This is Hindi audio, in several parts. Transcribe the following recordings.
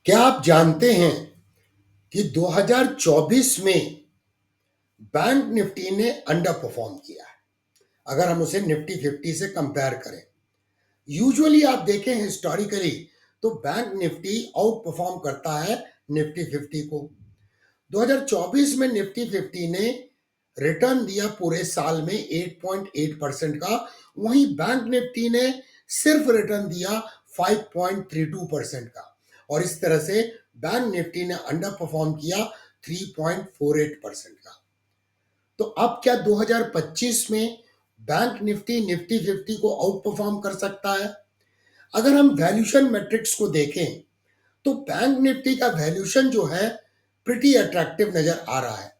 क्या आप जानते हैं कि 2024 में बैंक निफ्टी ने अंडर परफॉर्म किया है? अगर हम उसे निफ्टी 50 से कंपेयर करें, यूजुअली आप देखें हिस्टोरिकली तो बैंक निफ्टी आउट परफॉर्म करता है निफ्टी 50 को। 2024 में निफ्टी 50 ने रिटर्न दिया पूरे साल में 8.8% का, वहीं बैंक निफ्टी ने सिर्फ रिटर्न दिया 5.32% का, और इस तरह से बैंक निफ्टी ने अंडर परफॉर्म किया 3.48% का। तो अब क्या 2025 में बैंक निफ्टी निफ्टी 50 को आउट परफॉर्म कर सकता है? अगर हम वैल्यूशन मैट्रिक्स को देखें तो बैंक निफ्टी का वैल्यूशन जो है प्रिटी अट्रैक्टिव नजर आ रहा है।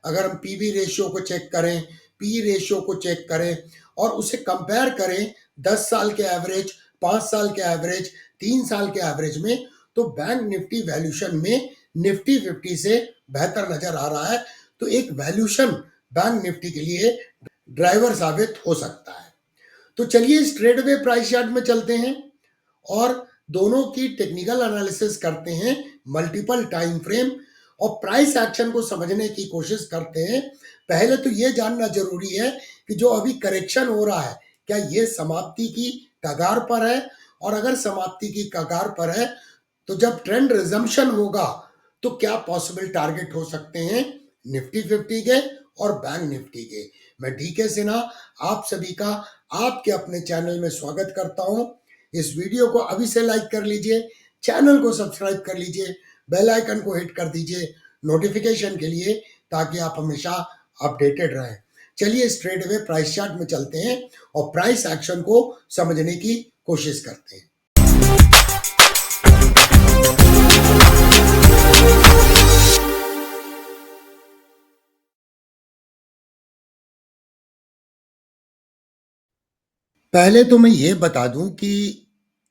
अगर हम पीवी रेशियो को चेक करें, पी रेशियो को चेक करें और उसे कंपेयर करें 10 साल के एवरेज, 5 साल के एवरेज, 3 साल के एवरेज में, तो बैंक निफ्टी वैल्यूशन में निफ्टी 50 से बेहतर नजर आ रहा है। तो एक वैल्यूशन बैंक निफ्टी के लिए ड्राइवर साबित हो सकता है। तो चलिए इस ट्रेड वे प्राइस चार्ट में चलते हैं और दोनों की टेक्निकल एनालिसिस करते हैं, मल्टीपल टाइम फ्रेम और प्राइस एक्शन को समझने की कोशिश करते हैं। पहले तो ये जानना जरूरी है कि जो अभी करेक्शन हो रहा है क्या ये समाप्ति की कगार पर है, और अगर समाप्ति की कगार पर है तो जब ट्रेंड रिजम्पशन होगा तो क्या पॉसिबल टारगेट हो सकते हैं निफ्टी 50 के और बैंक निफ्टी के। मैं डीके सिन्हा आप सभी का आपके अपने चैनल में स्वागत करता हूं। इस वीडियो को अभी से लाइक कर लीजिए, चैनल को सब्सक्राइब कर लीजिए, बेल आइकन को हिट कर दीजिए नोटिफिकेशन के लिए, ताकि आप हमेशा अपडेटेड रहें। चलिए इस ट्रेड वे प्राइस चार्ट में चलते हैं और प्राइस एक्शन को समझने की कोशिश करते हैं। पहले तो मैं ये बता दूं कि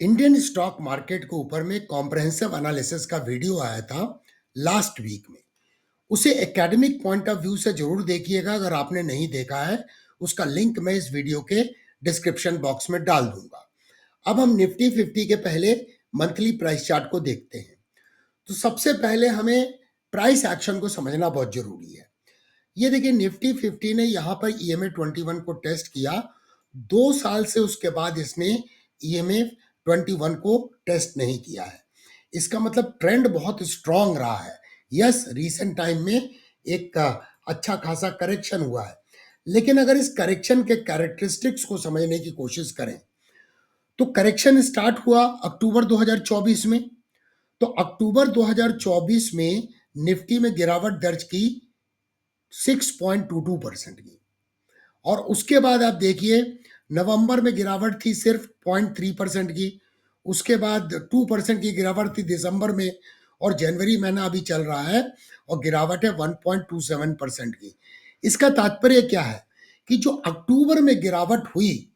इंडियन स्टॉक मार्केट के ऊपर में कॉम्प्रहेंसिव एनालिसिस का वीडियो आया था लास्ट वीक में। उसे एकेडमिक पॉइंट ऑफ व्यू से जरूर देखिएगा। अगर आपने नहीं देखा है, उसका लिंक मैं इस वीडियो के डिस्क्रिप्शन बॉक्स में डाल दूंगा। अब हम निफ्टी 50 के पहले मंथली प्राइस चार्ट को देखते हैं। तो सबसे पहले हमें प्राइस एक्शन को समझना बहुत जरूरी है। ये देखिए निफ्टी 50 ने यहाँ पर EMA 21 को टेस्ट किया। 2 साल से उसके बाद इसने EMA 21 को टेस्ट नहीं किया है। इसका मतलब ट्रेंड बहुत स्ट्रांग रहा है। यस, रीसेंट टाइम में एक अच्छा खासा करेक्शन हुआ है, लेकिन अगर इस करेक्शन के कैरेक्टरिस्टिक्स को समझने की कोशिश करें तो करेक्शन स्टार्ट हुआ अक्टूबर 2024 में। तो अक्टूबर 2024 में निफ्टी में गिरावट दर्ज की 6.22% की, और उसके बाद आप देखिए नवंबर में गिरावट थी सिर्फ 0.3% की, उसके बाद 2% की गिरावट थी दिसंबर में, और जनवरी महीना अभी चल रहा है और गिरावट है 1.27% की। इसका तात्पर्य क्या है कि जो अक्टूबर में गिरावट हुई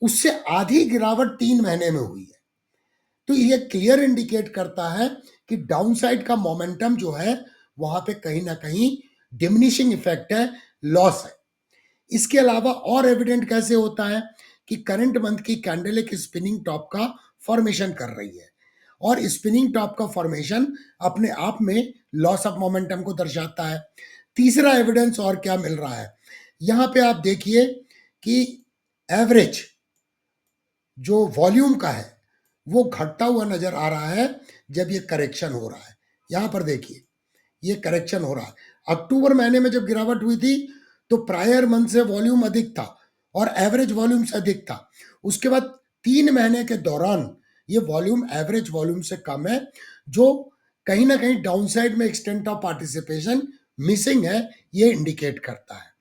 उससे आधी गिरावट 3 महीने में हुई है। तो ये क्लियर इंडिकेट करता है कि डाउनसाइड का मोमेंटम जो है वहां पे कहीं ना कहीं डिमिनिशिंग इफेक्ट है, लॉस है। इसके अलावा और एविडेंट कैसे होता है कि करंट मंथ की कैंडल एक स्पिनिंग टॉप का फॉर्मेशन कर रही है, और स्पिनिंग टॉप का फॉर्मेशन अपने आप में लॉस ऑफ मोमेंटम को दर्शाता है। तीसरा एविडेंस और क्या मिल रहा है, यहां पे आप देखिए कि एवरेज जो वॉल्यूम का है वो घटता हुआ नजर आ रहा है जब ये करेक्शन हो रहा है। यहां पर देखिए ये करेक्शन हो रहा है। अक्टूबर महीने में जब गिरावट हुई थी तो प्रायर मंथ से वॉल्यूम अधिक था और एवरेज वॉल्यूम से अधिक था। उसके बाद 3 महीने के दौरान ये वॉल्यूम एवरेज वॉल्यूम से कम है, जो कहीं ना कहीं डाउनसाइड में एक्सटेंट ऑफ पार्टिसिपेशन मिसिंग है, ये इंडिकेट करता है।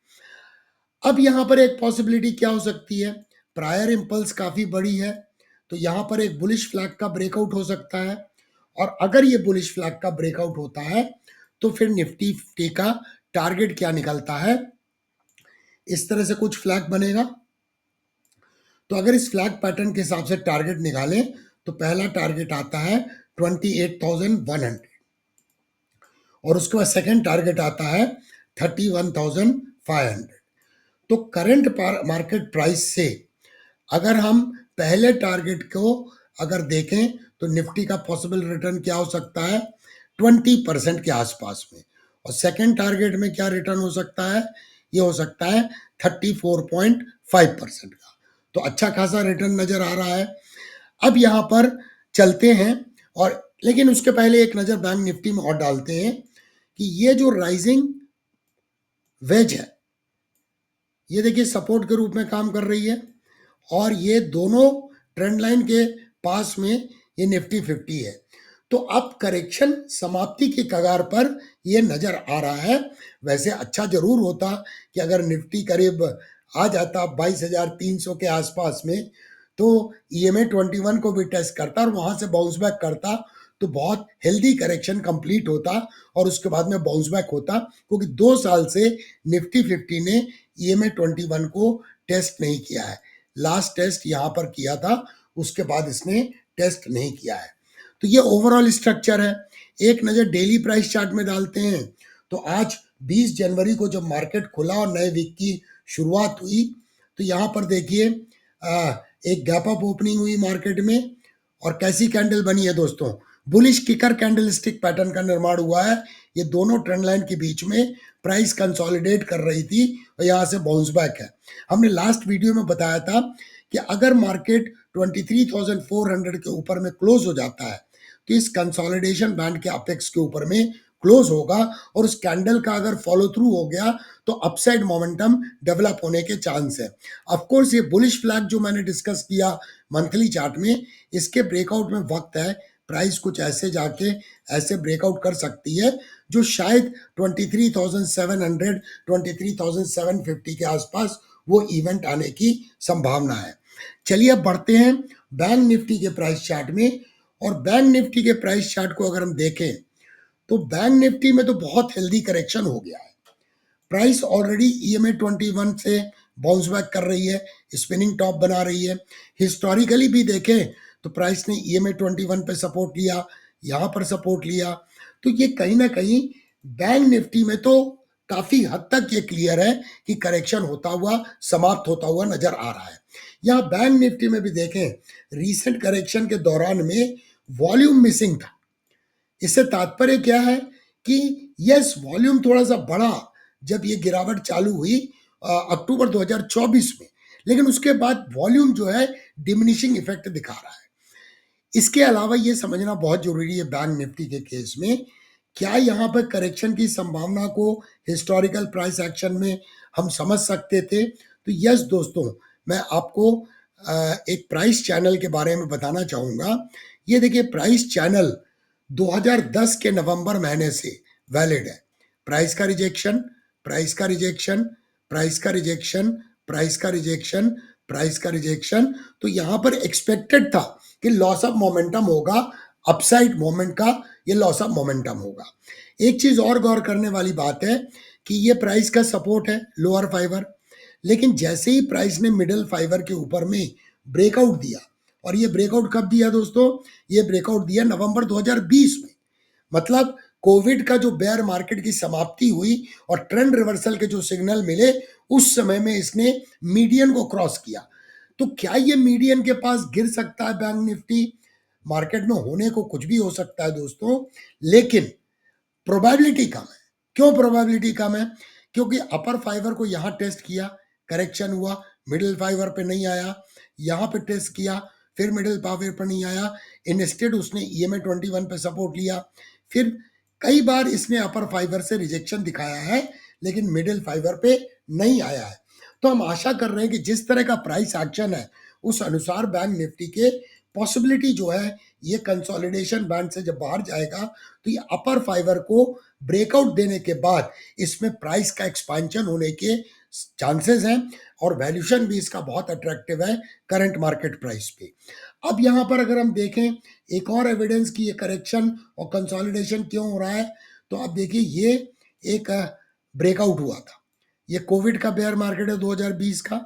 अब यहां पर एक पॉसिबिलिटी क्या हो सकती है, प्रायर इंपल्स काफी बड़ी है, तो यहां पर एक बुलिश फ्लैग का ब्रेकआउट हो सकता है, और अगर ये बुलिश फ्लैग का ब्रेकआउट होता है तो फिर निफ्टी 50 का टारगेट क्या निकलता है, इस तरह से कुछ फ्लैग बनेगा। तो अगर इस फ्लैग पैटर्न के हिसाब से टारगेट निकालें तो पहला टारगेट आता है 28,100, और उसके बाद सेकंड टारगेट आता है 31,500। तो करंट मार्केट प्राइस से अगर हम पहले टारगेट को अगर देखें तो निफ्टी का पॉसिबल रिटर्न क्या हो सकता है, 20% के आसपास में। और सेकंड टारगेट में क्या रिटर्न हो सकता है, ये हो सकता है 34.5% का। तो अच्छा खासा रिटर्न नजर आ रहा है। अब यहां पर चलते हैं, और लेकिन उसके पहले एक नजर बैंक निफ्टी में और डालते हैं कि ये जो राइजिंग वेज है, ये देखिए सपोर्ट के रूप में काम कर रही है, और ये दोनों ट्रेंड लाइन के पास में ये निफ्टी 50 है। तो अब करेक्शन समाप्ति की कगार पर ये नजर आ रहा है। वैसे अच्छा जरूर होता कि अगर निफ्टी करीब आ जाता 22,300 के आसपास में, तो EMA 21 को भी टेस्ट करता और वहां से बाउंस बैक करता, तो बहुत हेल्दी करेक्शन कंप्लीट होता और उसके बाद में बाउंस बैक होता, क्योंकि 2 साल से निफ्टी 50 ने EMA 21 को टेस्ट नहीं किया है। लास्ट टेस्ट यहां पर किया था, उसके बाद इसने टेस्ट नहीं किया है। तो ये ओवरऑल स्ट्रक्चर है। एक नजर डेली प्राइस चार्ट में डालते हैं, तो आज 20 जनवरी को जब मार्केट खुला और नए वीक की शुरुआत हुई, तो यहाँ पर देखिए एक गैप अप ओपनिंग हुई मार्केट में, और कैसी कैंडल बनी है दोस्तों, bullish kicker candle stick pattern का निर्माण हुआ है। ये दोनों ट्रेंड लाइन के बीच में प्राइस कंसोलिडेट कर रही थी और यहाँ से बाउंस बैक है। हमने लास्ट वीडियो में बताया था कि अगर मार्केट 23,400 के ऊपर में क्लोज हो जाता है, तो इस कंसोलिडेशन बैंड के अपेक्स के ऊपर में क्लोज होगा, और उस कैंडल का अगर फॉलो थ्रू हो गया तो अपसाइड मोमेंटम डेवलप होने के चांस है। ऑफ कोर्स ये बुलिश फ्लैग जो मैंने डिस्कस किया मंथली चार्ट में, इसके ब्रेकआउट में वक्त है। प्राइस कुछ ऐसे जाके ऐसे ब्रेकआउट कर सकती है जो शायद 23,700 23,750 के आसपास वो इवेंट आने की संभावना है। चलिए अब बढ़ते हैं बैंक निफ्टी के प्राइस चार्ट में। और बैंक निफ्टी के प्राइस चार्ट को अगर हम देखें, तो बैंक निफ्टी में तो बहुत हेल्दी करेक्शन हो गया है। प्राइस ऑलरेडी EMA 21 से बाउंस बैक कर रही है, स्पिनिंग टॉप बना रही है। हिस्टोरिकली भी देखें तो प्राइस ने EMA 21 पे सपोर्ट लिया, यहाँ पर सपोर्ट लिया। तो ये कहीं ना कहीं बैंक निफ्टी में तो काफी हद तक ये क्लियर है कि करेक्शन होता हुआ समाप्त होता हुआ नजर आ रहा है। यहाँ बैंक निफ्टी में भी देखें, रीसेंट करेक्शन के दौरान में वॉल्यूम मिसिंग था। इससे तात्पर्य क्या है कि यस, वॉल्यूम थोड़ा सा बढ़ा जब ये गिरावट चालू हुई अक्टूबर 2024 में, लेकिन उसके बाद वॉल्यूम जो है डिमिनिशिंग इफेक्ट दिखा रहा है। इसके अलावा ये समझना बहुत जरूरी है बैंक निफ्टी के केस में, क्या यहाँ पर करेक्शन की संभावना को हिस्टोरिकल प्राइस एक्शन में हम समझ सकते थे। तो यस दोस्तों, मैं आपको एक प्राइस चैनल के बारे में बताना चाहूंगा। ये देखिए प्राइस चैनल 2010 के नवंबर महीने से वैलिड है। प्राइस का रिजेक्शन, प्राइस का रिजेक्शन, प्राइस का रिजेक्शन, प्राइस का रिजेक्शन, प्राइस का रिजेक्शन। तो यहां पर एक्सपेक्टेड था कि लॉस ऑफ मोमेंटम होगा, अपसाइड मोमेंट का ये लॉस ऑफ मोमेंटम होगा। एक चीज और गौर करने वाली बात है कि ये प्राइस का सपोर्ट है लोअर फाइबर, लेकिन जैसे ही प्राइस ने मिडिल फाइबर के ऊपर में ब्रेकआउट दिया, और ये ब्रेकआउट कब दिया दोस्तों, ये ब्रेकआउट दिया नवंबर 2020 में। मतलब कोविड का जो बेयर मार्केट की समाप्ति हुई और ट्रेंड रिवर्सल के जो सिग्नल मिले, उस समय में इसने मीडियन को क्रॉस किया। तो क्या ये मीडियन के पास गिर सकता है बैंक निफ्टी? मार्केट में होने को कुछ भी हो सकता है दोस्तों, लेकिन प्रोबेबिलिटी कम है। क्यों प्रोबेबिलिटी कम है? क्योंकि अपर फाइबर को यहां टेस्ट किया, करेक्शन हुआ, मिडिल फाइबर पे नहीं आया, यहां पे टेस्ट किया, फिर मिडिल फाइबर पे नहीं आया, इंस्टेड उसने EMA 21 पे सपोर्ट लिया। फिर कई बार इसने अपर फाइबर से रिजेक्शन दिखाया है, लेकिन मिडिल फाइबर पे नहीं आया है। तो हम आशा कर रहे हैं कि जिस तरह का प्राइस एक्शन है, उस अनुसार बैंक निफ्टी के पॉसिबिलिटी जो है, ये कंसोलिडेशन बैंड से जब बाहर जाएगा, तो ये अपर फाइबर को ब्रेकआउट देने के बाद इसमें प्राइस का एक्सपेंशन होने के चांसेस हैं, और वैल्यूशन भी इसका बहुत अट्रैक्टिव है करंट मार्केट प्राइस पे। अब यहाँ पर अगर हम देखें एक और एविडेंस की ये करेक्शन और कंसोलिडेशन क्यों हो रहा है, तो अब देखिए ये एक ब्रेकआउट हुआ था। ये कोविड का बेयर मार्केट है 2020 का,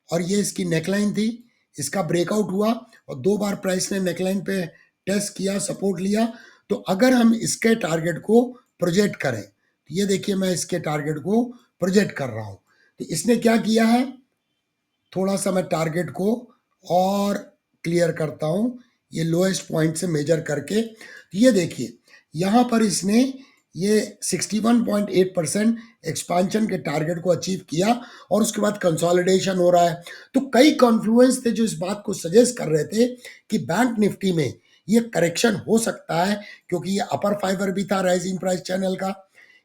और ये इसकी नेकलाइन थी, इसका ब्रेकआउट हुआ और 2 बार प्राइस ने नेकलाइन पे टेस्ट किया, सपोर्ट लिया। तो अगर हम इसके टारगेट को प्रोजेक्ट करें, तो ये देखिए मैं इसके टारगेट को प्रोजेक्ट कर रहा हूं। तो इसने क्या किया है, थोड़ा सा मैं टारगेट को और क्लियर करता हूं। ये लोएस्ट पॉइंट से मेजर करके ये देखिए यहाँ पर इसने ये 61.8% एक्सपांशन के टारगेट को अचीव किया और उसके बाद कंसोलिडेशन हो रहा है। तो कई कॉन्फ्लुएंस थे जो इस बात को सजेस्ट कर रहे थे कि बैंक निफ्टी में ये करेक्शन हो सकता है, क्योंकि ये अपर फाइबर भी था राइजिंग प्राइस चैनल का,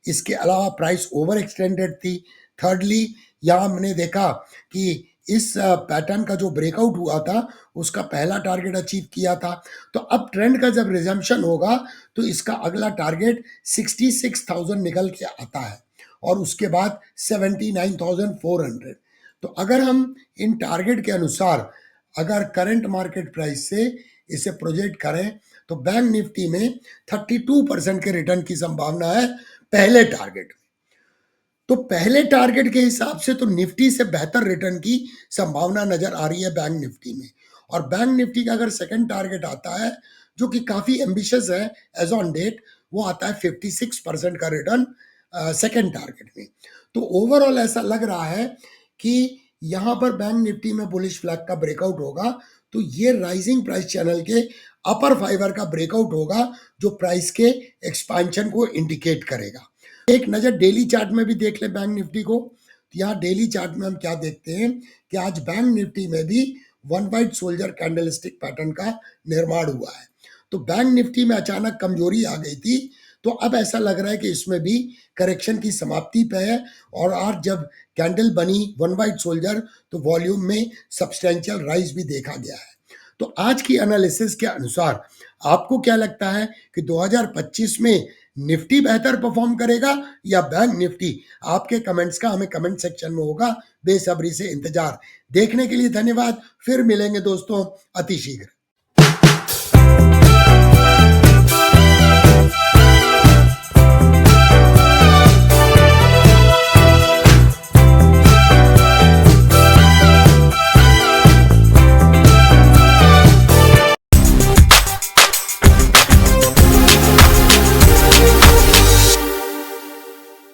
इसके अलावा प्राइस ओवर एक्सटेंडेड थी। थर्डली यहाँ हमने देखा कि इस पैटर्न का जो ब्रेकआउट हुआ था उसका पहला टारगेट अचीव किया था। तो अब ट्रेंड का जब रिजम्पशन होगा तो इसका अगला टारगेट 66,000 निकल के आता है और उसके बाद 79,400। तो अगर हम इन टारगेट के अनुसार अगर करंट मार्केट प्राइस से इसे प्रोजेक्ट करें तो बैंक निफ्टी में 32% के रिटर्न की संभावना है पहले टारगेट। तो पहले टारगेट के हिसाब से तो निफ्टी से बेहतर रिटर्न की संभावना नजर आ रही है बैंक निफ्टी में। और बैंक निफ्टी का अगर सेकंड टारगेट आता है जो कि काफी एम्बिशियस है एज ऑन डेट, वो आता है 56% का रिटर्न सेकंड टारगेट में। तो ओवरऑल ऐसा लग रहा है कि यहाँ पर बैंक निफ्टी में बुलिश फ्लैग का ब्रेकआउट होगा तो ये राइजिंग प्राइस चैनल के अपर फाइबर का ब्रेकआउट होगा जो प्राइस के एक्सपांशन को इंडिकेट करेगा। एक नजर डेली चार्ट में भी देख ले बैंक निफ्टी को। तो यहाँ डेली चार्ट में हम क्या देखते हैं कि आज बैंक निफ्टी में भी one white soldier candlestick pattern का निर्माण हुआ है। तो बैंक निफ्टी में अचानक कमजोरी आ गई थी, तो अब ऐसा लग रहा है कि इसमें भी करेक्शन की समाप्ति पे है। और आज जब कैंडल बनी वन वाइट सोल्जर तो वॉल्यूम में सब्सटेंशियल राइज भी देखा गया है। तो आज की एनालिसिस के अनुसार आपको क्या लगता है कि 2025 में निफ्टी बेहतर परफॉर्म करेगा या बैंक निफ्टी? आपके कमेंट्स का हमें कमेंट सेक्शन में होगा बेसब्री से इंतजार। देखने के लिए धन्यवाद। फिर मिलेंगे दोस्तों अति शीघ्र।